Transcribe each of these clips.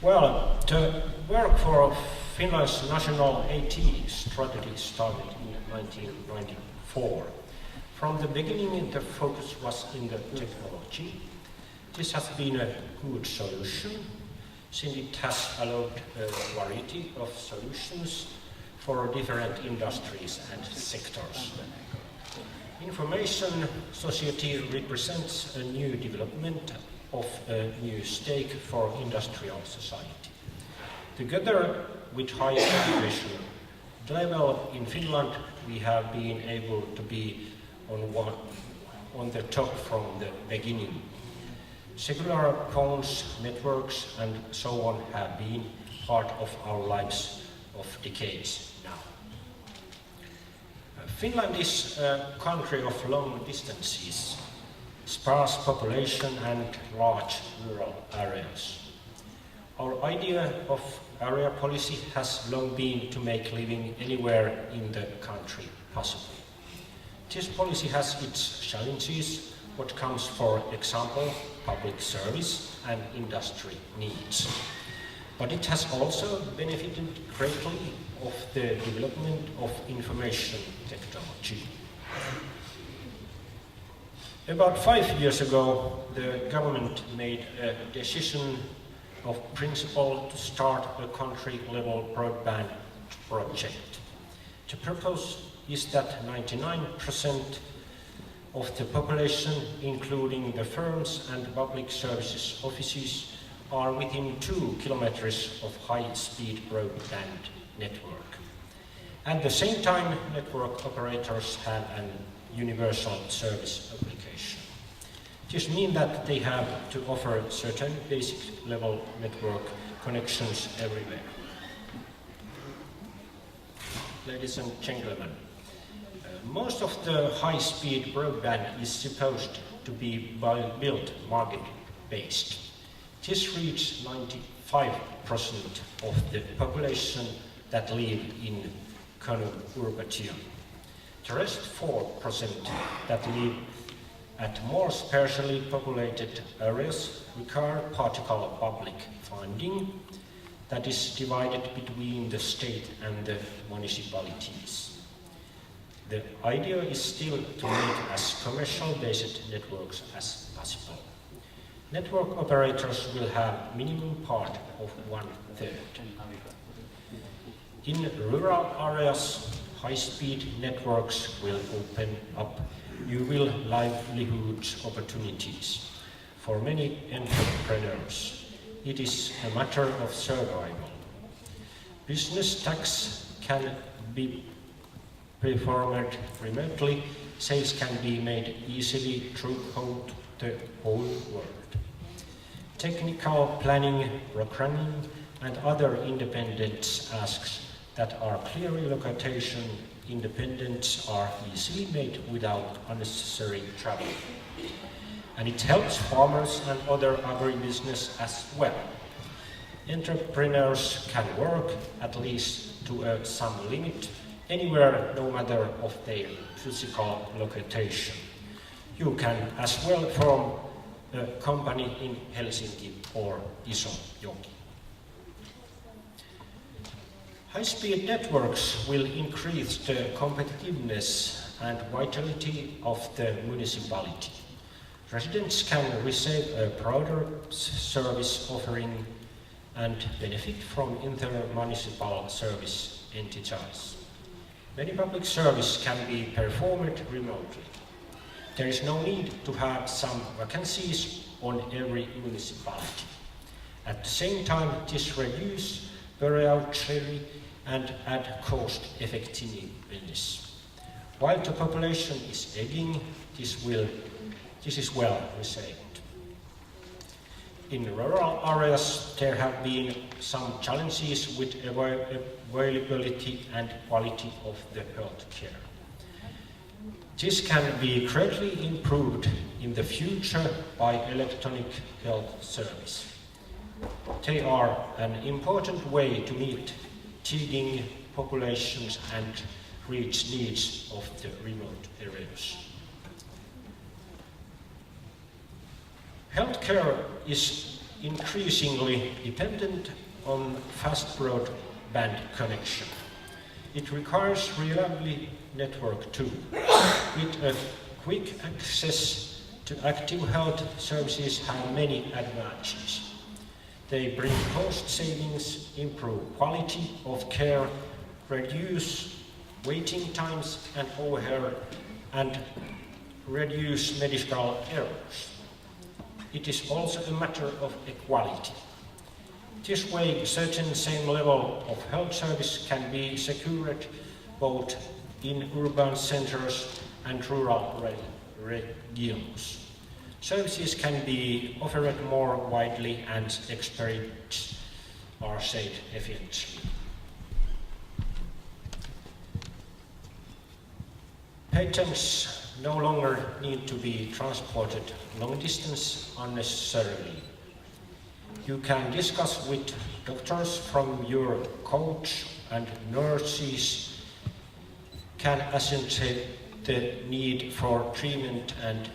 Well, the work for Finland's national AT strategy started in 1994. From the beginning, the focus was in the technology. This has been a good solution, since it has allowed a variety of solutions for different industries and sectors. Information society represents a new development of a new stake for industrial society. Together with high education level in Finland, we have been able to be on the top from the beginning. Secular phones, networks, and so on have been part of our lives of decades now. Finland is a country of long distances, sparse population and large rural areas. Our idea of area policy has long been to make living anywhere in the country possible. This policy has its challenges, what comes, for example, public service and industry needs. But it has also benefited greatly of the development of information technology. About 5 years ago, the government made a decision of principle to start a country-level broadband project. The purpose is that 99% of the population, including the firms and public services offices, are within 2 kilometers of high-speed broadband network. At the same time, network operators have an universal service application. This means that they have to offer certain basic level network connections everywhere. Ladies and gentlemen, most of the high-speed broadband is supposed to be built market-based. This reaches 95% of the population that live in conurbation. The rest 4% that live at more sparsely populated areas require particular public funding that is divided between the state and the municipalities. The idea is still to make as commercial-based networks as possible. Network operators will have minimum part of 1/3. In rural areas, high-speed networks will open up new livelihood opportunities. For many entrepreneurs, it is a matter of survival. Business tax can be performed remotely, sales can be made easily throughout the whole world. Technical planning, programming, and other independent tasks that are clearly location independent are easily made without unnecessary travel. And it helps farmers and other agribusiness as well. Entrepreneurs can work, at least to some limit, anywhere, no matter of their physical location. You can as well form a company in Helsinki or Iso-Joki. High-speed networks will increase the competitiveness and vitality of the municipality. Residents can receive a broader service offering and benefit from inter-municipal service entities. Many public service can be performed remotely. There is no need to have some vacancies on every municipality. At the same time, this reduces bureaucracy and add cost effectiveness. While the population is aging, this is well received. In rural areas, there have been some challenges with availability and quality of the health care. This can be greatly improved in the future by electronic health service. They are an important way to meet changing populations and reach needs of the remote areas. Healthcare is increasingly dependent on fast broadband connection. It requires reliable network too, with a quick access to active health services have many advantages. They bring cost savings, improve quality of care, reduce waiting times and overhead, and reduce medical errors. It is also a matter of equality. This way, certain same level of health service can be secured both in urban centers and rural regions. Services can be offered more widely and experiments are saved efficiently. Patients no longer need to be transported long distance unnecessarily. You can discuss with doctors from your couch, and nurses can accentuate the need for treatment and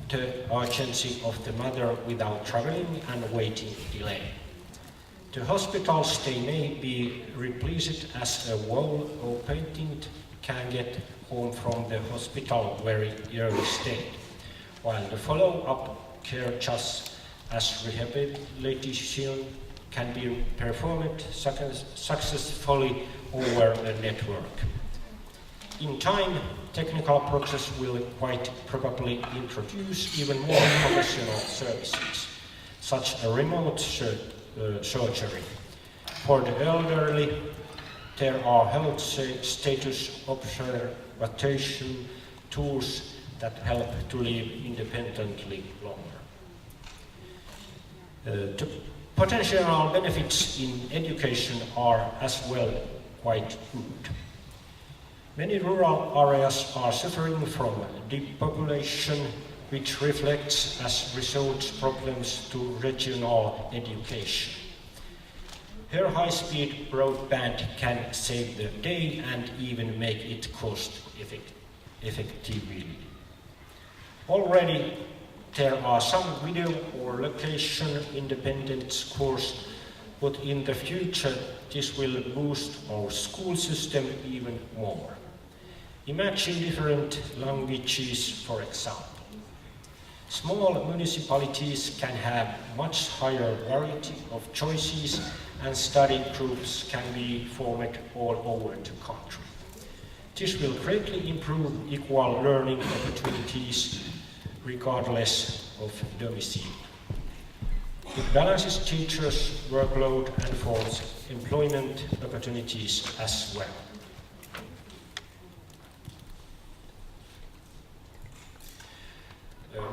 the urgency of the mother without traveling and waiting delay. The hospital stay may be replaced as a whole or patient can get home from the hospital very early stage, while the follow-up care just as rehabilitation can be performed successfully over a network. In time, technical progress will quite probably introduce even more professional services, such as remote surgery. For the elderly, there are health status observation tools that help to live independently longer. The potential benefits in education are as well quite good. Many rural areas are suffering from depopulation, which reflects as results problems to regional education. Here high-speed broadband can save the day and even make it cost-effectively. Already there are some video or location-independent schools, but in the future this will boost our school system even more. Imagine different languages, for example. Small municipalities can have much higher variety of choices and study groups can be formed all over the country. This will greatly improve equal learning opportunities regardless of domicile. It balances teachers' workload and affords employment opportunities as well.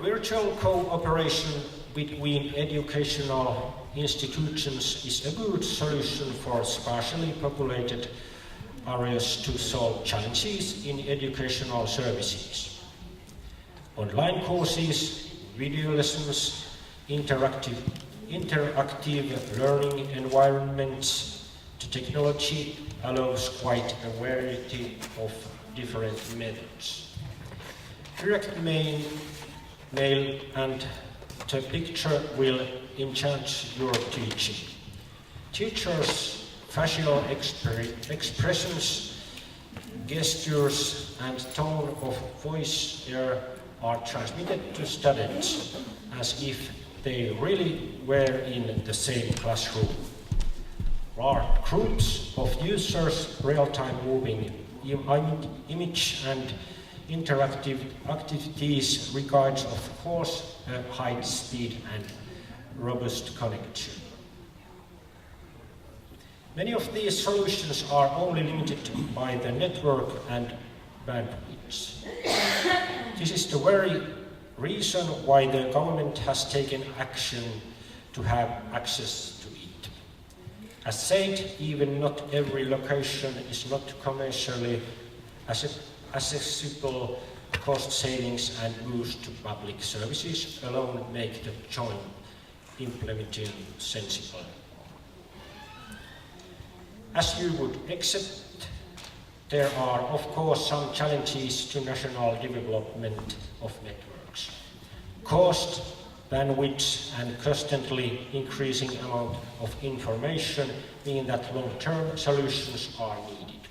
Virtual cooperation between educational institutions is a good solution for sparsely populated areas to solve challenges in educational services. Online courses, video lessons, interactive learning environments, the technology allows quite a variety of different methods. Direct mail and the picture will enhance your teaching. Teachers' facial expressions, gestures, and tone of voice are transmitted to students as if they really were in the same classroom. Large groups of users, real-time moving image and interactive activities requires, of course, a high speed and robust connection. Many of these solutions are only limited by the network and bandwidth. This is the very reason why the government has taken action to have access to it. As said, even not every location is not commercially accessible. Cost savings and boost to public services alone make the joint implementation sensible. As you would accept, there are of course some challenges to national development of networks. Cost, bandwidth and constantly increasing amount of information mean that long-term solutions are needed.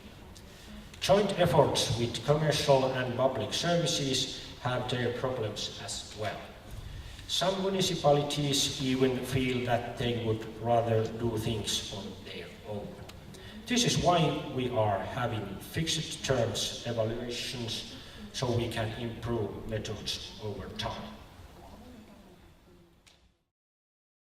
Joint efforts with commercial and public services have their problems as well. Some municipalities even feel that they would rather do things on their own. This is why we are having fixed terms evaluations so we can improve methods over time.